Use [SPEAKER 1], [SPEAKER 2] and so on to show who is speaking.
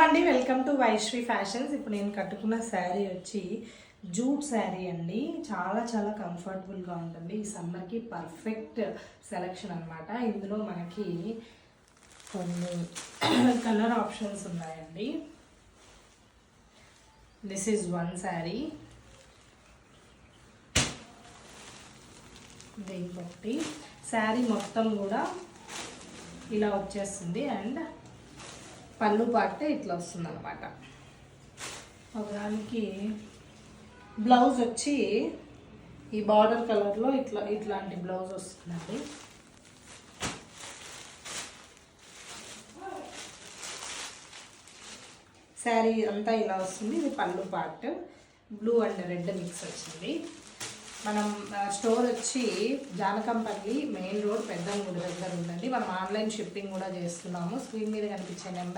[SPEAKER 1] అండి, welcome to వైశ్రీ fashions. ఇప్పుడు నేను కట్టుకున్న శారీ వచ్చి జూట్ శారీ అండి. చాలా చాలా కంఫర్టబుల్గా ఉంటుంది. ఈ సమ్మర్కి పర్ఫెక్ట్ సెలెక్షన్ అనమాట. ఇందులో మనకి కొన్ని కలర్ ఆప్షన్స్ ఉన్నాయండి. This is one sari. దీంతో శారీ మొత్తం కూడా ఇలా వచ్చేస్తుంది అండ్ పళ్ళు పాటే ఇట్లా వస్తుంది అనమాట. ఒకదానికి బ్లౌజ్ వచ్చి ఈ బార్డర్ కలర్లో ఇట్లాంటి బ్లౌజ్ వస్తుందండి. శారీ అంతా ఇలా వస్తుంది. ఇది పళ్ళు part blue and red mix వచ్చింది. మనం స్టోర్ వచ్చి జానకంపల్లి మెయిన్ రోడ్ పెద్దంగూడి దగ్గర ఉందండి. మనం ఆన్లైన్ షిప్పింగ్ కూడా చేస్తున్నాము. స్క్రీన్ మీద కనిపించే నెంబర్